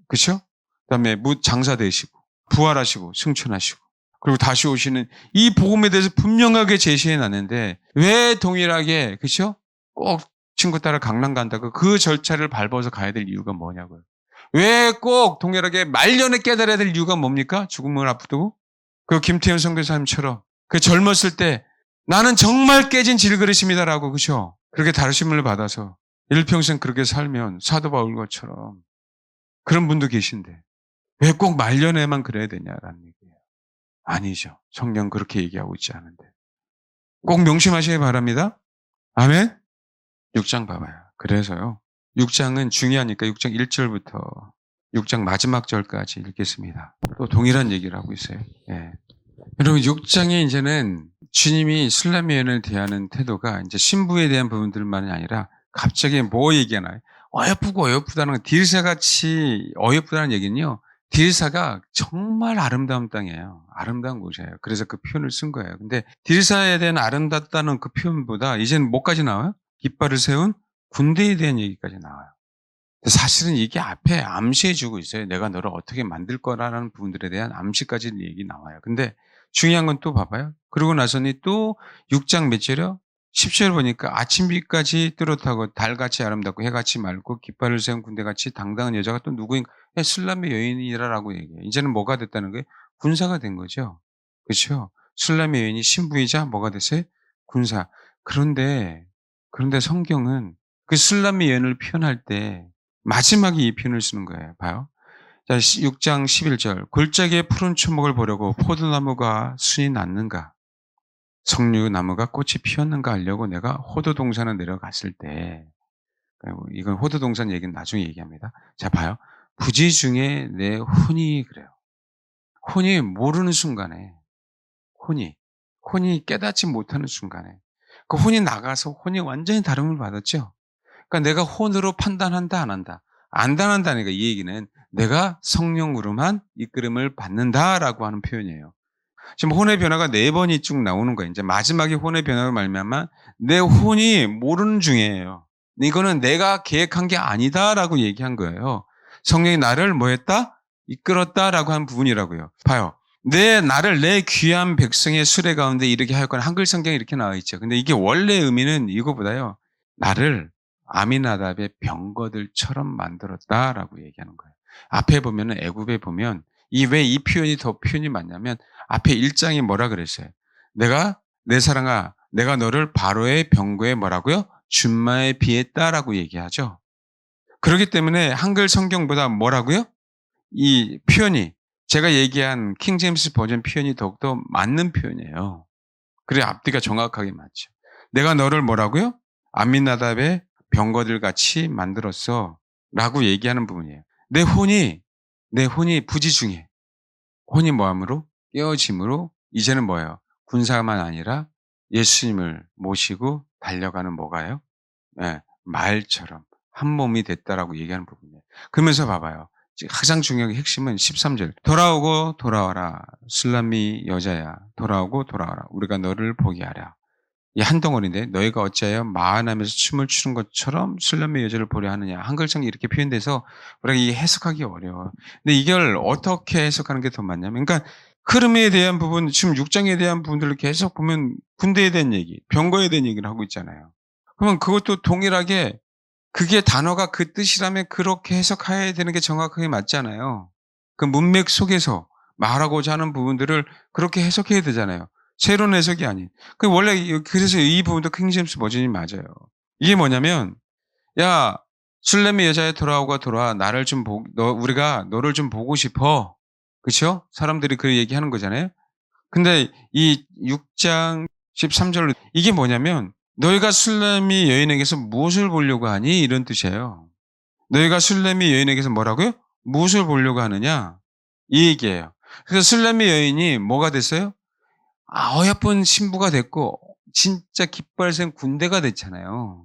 그렇죠? 그다음에 장사 되시고 부활하시고 승천하시고 그리고 다시 오시는 이 복음에 대해서 분명하게 제시해 놨는데 왜 동일하게 그렇죠? 꼭 친구 따라 강남 간다고 그 절차를 밟아서 가야 될 이유가 뭐냐고요. 왜 꼭 동일하게 말년에 깨달아야 될 이유가 뭡니까? 죽음을 앞두고 그 김태현 선교사님처럼 그 젊었을 때 나는 정말 깨진 질그릇입니다라고 그죠? 그렇게 다루심을 받아서 일평생 그렇게 살면 사도 바울 것처럼 그런 분도 계신데 왜 꼭 말년에만 그래야 되냐라는 얘기예요. 아니죠. 성경 그렇게 얘기하고 있지 않은데. 꼭 명심하시기 바랍니다. 아멘? 6장 봐봐요. 그래서요. 6장은 중요하니까 6장 1절부터 6장 마지막 절까지 읽겠습니다. 또 동일한 얘기를 하고 있어요. 예. 여러분 6장에 이제는 주님이 술라미연을 대하는 태도가 이제 신부에 대한 부분들만이 아니라 갑자기 뭐 얘기하나요? 어여쁘고 어여쁘다는 건 딜사같이 어여쁘다는 얘기는요. 딜사가 정말 아름다운 땅이에요. 아름다운 곳이에요. 그래서 그 표현을 쓴 거예요. 근데 딜사에 대한 아름답다는 그 표현보다 이제는 뭐까지 나와요? 깃발을 세운 군대에 대한 얘기까지 나와요. 사실은 이게 앞에 암시해 주고 있어요. 내가 너를 어떻게 만들 거라는 부분들에 대한 암시까지 얘기 나와요. 근데 중요한 건 또 봐봐요. 그러고 나서니 또 6장 몇 절이요? 10절 보니까 아침빛까지 뚜렷하고 달같이 아름답고 해같이 맑고 깃발을 세운 군대같이 당당한 여자가 또 누구인가? 술람의 여인이라라고 얘기해요. 이제는 뭐가 됐다는 거예요? 군사가 된 거죠. 그렇죠? 술람의 여인이 신부이자 뭐가 됐어요? 군사. 그런데 성경은 그 술람의 여인을 표현할 때 마지막에 이 표현을 쓰는 거예요. 봐요. 자, 6장 11절. 골짜기에 푸른 초목을 보려고 포도나무가 순이 났는가? 석류나무가 꽃이 피었는가 하려고 내가 호도동산에 내려갔을 때, 이건 호도동산 얘기는 나중에 얘기합니다. 자, 봐요. 부지 중에 내 혼이 그래요. 혼이 모르는 순간에, 혼이 깨닫지 못하는 순간에, 그 혼이 나가서 혼이 완전히 다름을 받았죠? 그러니까 내가 혼으로 판단한다, 안 한다. 안 당한다니까 이 얘기는 내가 성령으로만 이끌음을 받는다라고 하는 표현이에요. 지금 혼의 변화가 네 번이 쭉 나오는 거예요. 이제 마지막에 혼의 변화로 말미암아 내 혼이 모르는 중이에요. 이거는 내가 계획한 게 아니다라고 얘기한 거예요. 성령이 나를 뭐 했다? 이끌었다라고 한 부분이라고요. 봐요. 나를 내 귀한 백성의 수레 가운데 이르게 하였거나 한글 성경에 이렇게 나와 있죠. 근데 이게 원래 의미는 이거보다요. 나를 아미나답의 병거들처럼 만들었다라고 얘기하는 거예요. 앞에 보면은 애굽에 보면 왜 이 표현이 더 표현이 맞냐면 앞에 1장이 뭐라 그랬어요? 내 사랑아, 내가 너를 바로의 병거에 뭐라고요? 준마에 비했다라고 얘기하죠. 그렇기 때문에 한글 성경보다 뭐라고요? 이 표현이 제가 얘기한 킹 제임스 버전 표현이 더욱더 맞는 표현이에요. 그래 앞뒤가 정확하게 맞죠. 내가 너를 뭐라고요? 암미나답의 병거들 같이 만들었어. 라고 얘기하는 부분이에요. 내 혼이 부지중해. 혼이 뭐함으로? 깨어짐으로 이제는 뭐예요? 군사만 아니라 예수님을 모시고 달려가는 뭐가요? 예, 말처럼 한 몸이 됐다라고 얘기하는 부분이에요. 그러면서 봐봐요. 가장 중요한 핵심은 13절. 돌아오고 돌아와라. 술람미 여자야. 돌아오고 돌아와라. 우리가 너를 보게 하라. 이 한 덩어리인데 너희가 어찌하여 마흔하면서 춤을 추는 것처럼 술람미 여자를 보려 하느냐. 한글성이 이렇게 표현돼서 우리가 이 해석하기 어려워. 근데 이걸 어떻게 해석하는 게 더 맞냐면 그러니까 흐름에 대한 부분, 지금 6장에 대한 부분들을 계속 보면 군대에 대한 얘기, 병거에 대한 얘기를 하고 있잖아요. 그러면 그것도 동일하게 그게 단어가 그 뜻이라면 그렇게 해석해야 되는 게 정확하게 맞잖아요. 그 문맥 속에서 말하고자 하는 부분들을 그렇게 해석해야 되잖아요. 새로운 해석이 아닌. 원래 그래서 이 부분도 킹제임스 버전이 맞아요. 이게 뭐냐면 야 술렘의 여자에 돌아오고 돌아와 나를 좀 우리가 너를 좀 보고 싶어. 그렇죠? 사람들이 그 얘기하는 거잖아요. 근데 이 6장 13절로 이게 뭐냐면 너희가 술렘이 여인에게서 무엇을 보려고 하니? 이런 뜻이에요. 너희가 술렘이 여인에게서 뭐라고요? 무엇을 보려고 하느냐? 이 얘기예요. 그래서 술렘이 여인이 뭐가 됐어요? 어여쁜 신부가 됐고 진짜 깃발센 군대가 됐잖아요.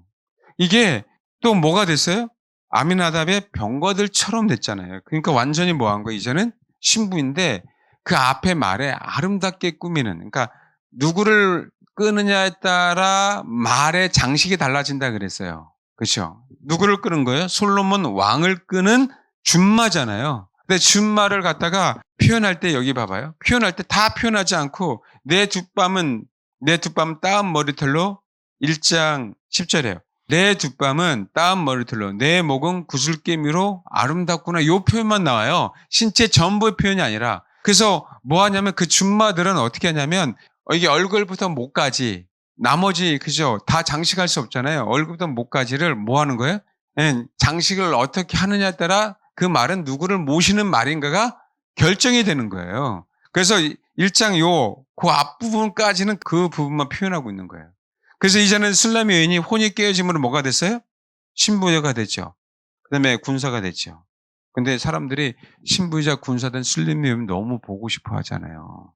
이게 또 뭐가 됐어요? 아미나답의 병거들처럼 됐잖아요. 그러니까 완전히 뭐한 거예요? 이제는 신부인데 그 앞에 말에 아름답게 꾸미는 그러니까 누구를 끄느냐에 따라 말의 장식이 달라진다 그랬어요. 그렇죠? 누구를 끄는 거예요? 솔로몬 왕을 끄는 준마잖아요. 근데 준마를 갖다가 표현할 때 여기 봐봐요. 표현할 때 다 표현하지 않고 내 두 뺨 따은 머리털로 1장 10절에요. 내 두 뺨은 따은 머리털로 내 목은 구슬개미로 아름답구나. 요 표현만 나와요. 신체 전부의 표현이 아니라. 그래서 뭐 하냐면 그 준마들은 어떻게 하냐면 이게 얼굴부터 목까지 나머지 그죠? 다 장식할 수 없잖아요. 얼굴부터 목까지를 뭐 하는 거예요? 예, 장식을 어떻게 하느냐에 따라 그 말은 누구를 모시는 말인가가 결정이 되는 거예요. 그래서 1장 그 앞부분까지는 그 부분만 표현하고 있는 거예요. 그래서 이제는 술람 여인이 혼이 깨어짐으로 뭐가 됐어요? 신부가 됐죠. 그 다음에 군사가 됐죠. 근데 사람들이 신부이자 군사된 술람 여인 너무 보고 싶어 하잖아요.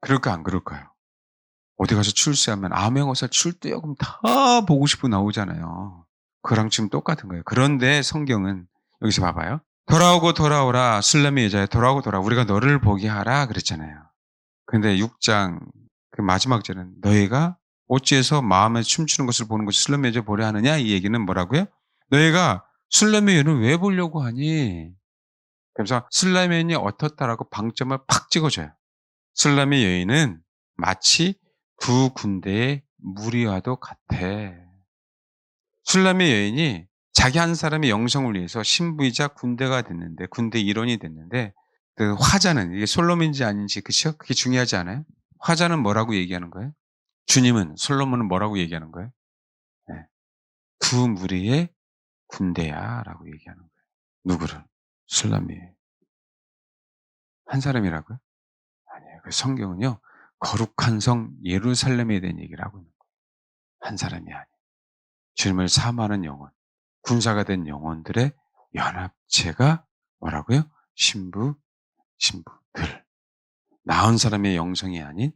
그럴까 안 그럴까요? 어디 가서 출세하면 암행어사 출두요 그럼 다 보고 싶어 나오잖아요. 그랑 지금 똑같은 거예요. 그런데 성경은 여기서 봐봐요. 돌아오고 돌아오라 술람의 여자야 돌아오고 돌아와 우리가 너를 보게 하라 그랬잖아요. 근데 6장 그 마지막 절은 너희가 어찌해서 마음에 춤추는 것을 보는 것이 술람의 여자 보려 하느냐 이 얘기는 뭐라고요? 너희가 술람의 여인을 왜 보려고 하니? 그래서 술람의 여인이 어떻다라고 방점을 팍 찍어줘요. 술람의 여인은 마치 두 군대의 무리와도 같아. 술람의 여인이 자기 한 사람의 영성을 위해서 신부이자 군대가 됐는데 군대 일원이 됐는데 그 화자는 이게 솔로몬인지 아닌지 그쵸? 그게 중요하지 않아요? 화자는 뭐라고 얘기하는 거예요? 주님은 솔로몬은 뭐라고 얘기하는 거예요? 네. 두 무리의 군대야라고 얘기하는 거예요. 누구를? 술람이 한 사람이라고요? 아니에요. 그 성경은요 거룩한 성 예루살렘에 대한 얘기를 하고 있는 거예요. 한 사람이 아니에요. 주님을 사모하는 영혼, 군사가 된 영혼들의 연합체가 뭐라고요? 신부들. 나은 사람의 영성이 아닌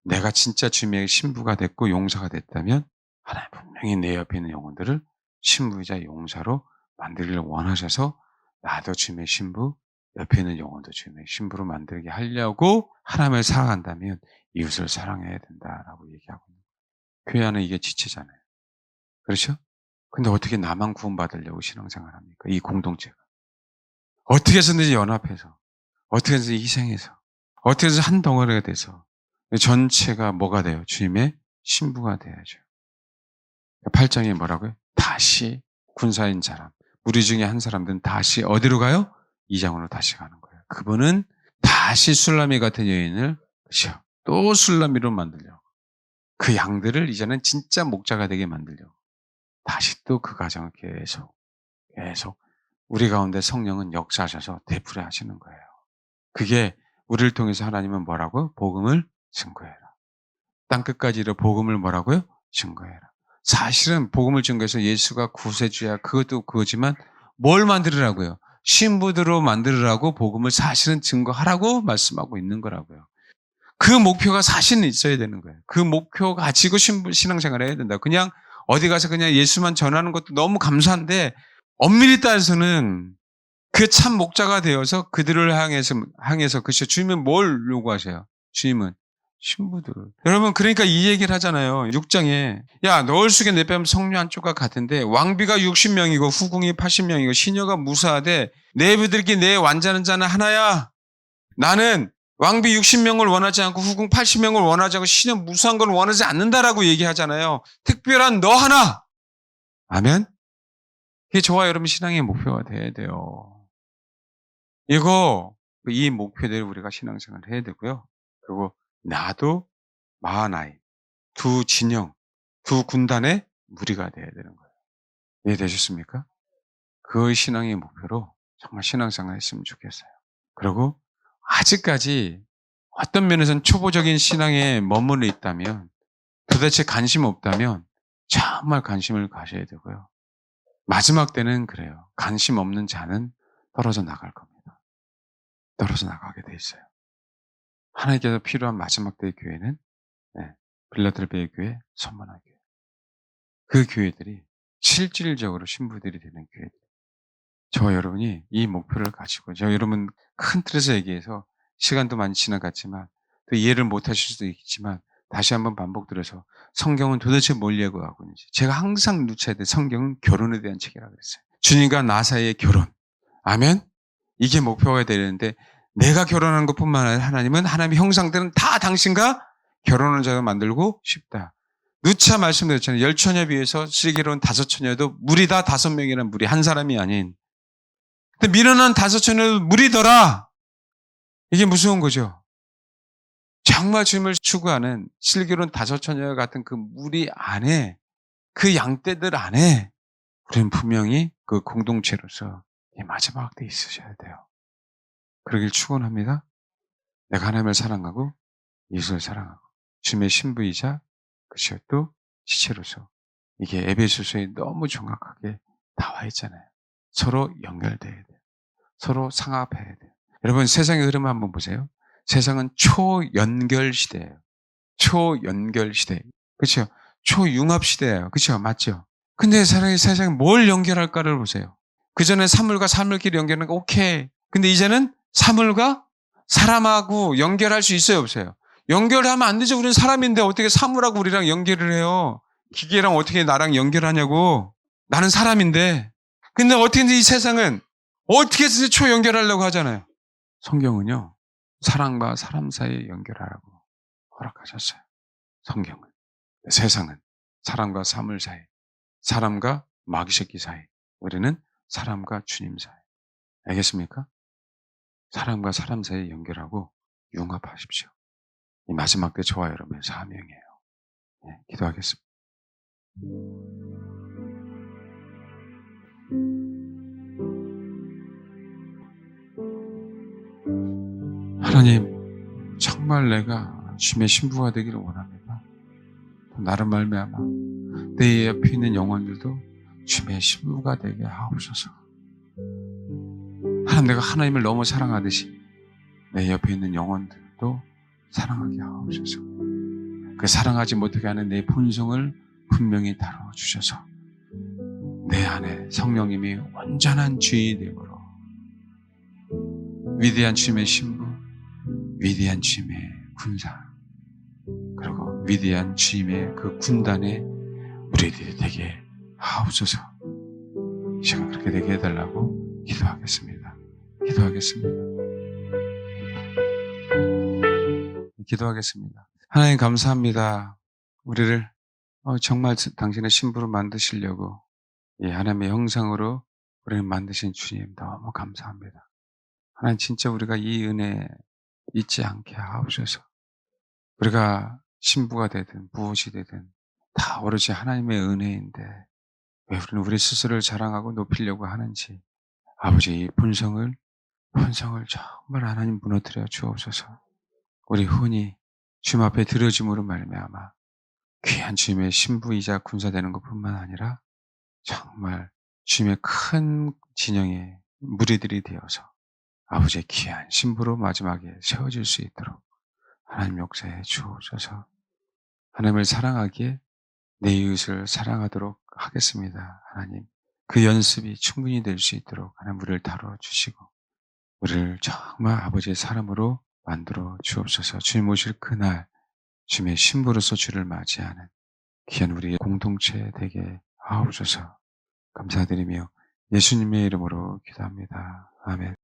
내가 진짜 주님의 신부가 됐고 용사가 됐다면 하나님 분명히 내 옆에 있는 영혼들을 신부이자 용사로 만들기를 원하셔서 나도 주님의 신부, 옆에 있는 영혼도 주님의 신부로 만들게 하려고 하나님을 사랑한다면 이웃을 사랑해야 된다라고 얘기하고 있는 거예요. 교회 안에 이게 지체잖아요. 그렇죠? 근데 어떻게 나만 구원받으려고 신앙생활 합니까? 이 공동체가. 어떻게 해서든지 연합해서, 어떻게 해서든지 희생해서, 어떻게 해서 한 덩어리가 돼서 전체가 뭐가 돼요? 주님의 신부가 돼야죠. 8장에 뭐라고요? 다시 군사인 사람, 우리 중에 한 사람들은 다시 어디로 가요? 2장으로 다시 가는 거예요. 그분은 다시 술라미 같은 여인을 또 술라미로 만들려고. 그 양들을 이제는 진짜 목자가 되게 만들려고. 다시 또 그 과정을 계속 우리 가운데 성령은 역사하셔서 되풀이 하시는 거예요. 그게 우리를 통해서 하나님은 뭐라고요? 복음을 증거해라. 땅끝까지 이르러 복음을 뭐라고요? 증거해라. 사실은 복음을 증거해서 예수가 구세주야 그것도 그거지만 뭘 만들으라고요? 신부들로 만들으라고 복음을 사실은 증거하라고 말씀하고 있는 거라고요. 그 목표가 사실은 있어야 되는 거예요. 그 목표 가지고 신앙생활을 해야 된다. 그냥 어디 가서 그냥 예수만 전하는 것도 너무 감사한데 엄밀히 따져서는 그 참 목자가 되어서 그들을 향해서 그렇죠. 주님은 뭘 요구하세요? 주님은 신부들. 여러분 그러니까 이 얘기를 하잖아요. 6장에 야 너울 속에 내 뺨 석류 한 조각 같은데 왕비가 60명이고 후궁이 80명이고 시녀가 무사하되 내부들께 내 완전한 자는 하나야. 나는 왕비 60명을 원하지 않고 후궁 80명을 원하지 않고 시녀 무사한 걸 원하지 않는다라고 얘기하잖아요. 특별한 너 하나. 아멘. 이게 저와 여러분 신앙의 목표가 돼야 돼요. 이 목표대로 우리가 신앙생활을 해야 되고요. 그리고 나도 마하나이, 두 진영, 두 군단의 무리가 돼야 되는 거예요. 이해되셨습니까? 그 신앙의 목표로 정말 신앙생활을 했으면 좋겠어요. 그리고 아직까지 어떤 면에서는 초보적인 신앙에 머물러 있다면 도대체 관심 없다면 정말 관심을 가져야 되고요. 마지막 때는 그래요. 관심 없는 자는 떨어져 나갈 겁니다. 떨어져 나가게 돼 있어요. 하나님께서 필요한 마지막 때의 교회는 빌라델피아 교회, 선만화 교회. 그 교회들이 실질적으로 신부들이 되는 교회들. 저와 여러분이 이 목표를 가지고 여러분 큰 틀에서 얘기해서 시간도 많이 지나갔지만 또 이해를 못 하실 수도 있지만 다시 한번 반복드려서 성경은 도대체 뭘 예고하고 있는지 제가 항상 누차야 돼. 성경은 결혼에 대한 책이라고 그랬어요. 주님과 나 사이의 결혼. 아멘? 이게 목표가 되는데 내가 결혼하는 것뿐만 아니라 하나님의 형상들은 다 당신과 결혼을 자가 만들고 싶다. 누차 말씀드렸잖아요. 10처녀 비해서 슬기로운 5처녀도 무리다 5명이라는 무리 한 사람이 아닌. 근데 미련한 5처녀도 무리더라. 이게 무서운 거죠. 정말 주님을 추구하는 슬기로운 5처녀 같은 그 무리 안에 그 양떼들 안에 우리는 분명히 그 공동체로서 이 마지막 때 있으셔야 돼요. 그러길 축원합니다. 내가 하나님을 사랑하고 예수를 사랑하고 주님의 신부이자 그것이 또 지체로서 이게 에베소서에 너무 정확하게 나와 있잖아요. 서로 연결돼야 돼요. 서로 상합해야 돼요. 여러분 세상의 흐름 한번 보세요. 세상은 초연결 시대예요. 초연결 시대. 그렇죠? 초융합 시대예요. 그렇죠? 맞죠? 근데 세상에 뭘 연결할까를 보세요. 그전에 사물과 사물끼리 연결하는 거 오케이. 근데 이제는 사물과 사람하고 연결할 수 있어요, 없어요? 연결하면 안 되죠. 우리는 사람인데 어떻게 사물하고 우리랑 연결을 해요? 기계랑 어떻게 나랑 연결하냐고. 나는 사람인데. 근데 어떻게든지 이 세상은 어떻게 해서 초연결하려고 하잖아요. 성경은요. 사람과 사람 사이에 연결하라고 허락하셨어요. 성경은. 세상은 사람과 사물 사이, 사람과 마귀 새끼 사이, 우리는 사람과 주님 사이. 알겠습니까? 사람과 사람 사이에 연결하고 융합하십시오. 이 마지막 때 저와 여러분의 사명이에요. 기도하겠습니다. 하나님, 정말 내가 주님의 신부가 되기를 원합니다. 나를 말미암아 내 옆에 있는 영혼들도 주님의 신부가 되게 하옵소서. 하나님, 내가 하나님을 너무 사랑하듯이 내 옆에 있는 영혼들도 사랑하게 하옵소서. 그 사랑하지 못하게 하는 내 본성을 분명히 다뤄주셔서 내 안에 성령님이 온전한 주인이 되므로 위대한 주님의 신부, 위대한 주님의 군사, 그리고 위대한 주님의 그 군단의 우리들이 되게 하옵소서. 이 시간 그렇게 되게 해달라고 기도하겠습니다. 기도하겠습니다. 하나님 감사합니다. 우리를 정말 당신의 신부로 만드시려고 하나님의 형상으로 우리를 만드신 주님 너무 감사합니다. 하나님 진짜 우리가 이 은혜 잊지 않게 하옵소서. 우리가 신부가 되든 무엇이 되든 다 오로지 하나님의 은혜인데 왜 우리는 우리 스스로를 자랑하고 높이려고 하는지 아버지 이 본성을 정말 하나님 무너뜨려 주옵소서. 우리 흔히 주님 앞에 드려짐으로 말미암아 귀한 주님의 신부이자 군사되는 것뿐만 아니라 정말 주님의 큰 진영의 무리들이 되어서 아버지의 귀한 신부로 마지막에 세워질 수 있도록 하나님 역사해 주옵소서. 하나님을 사랑하기에 내 이웃을 사랑하도록 하겠습니다. 하나님 그 연습이 충분히 될 수 있도록 하나님 우리를 다뤄주시고 우리를 정말 아버지의 사람으로 만들어 주옵소서. 주님 오실 그날 주님의 신부로서 주를 맞이하는 귀한 우리의 공동체 되게 하옵소서. 감사드리며 예수님의 이름으로 기도합니다. 아멘.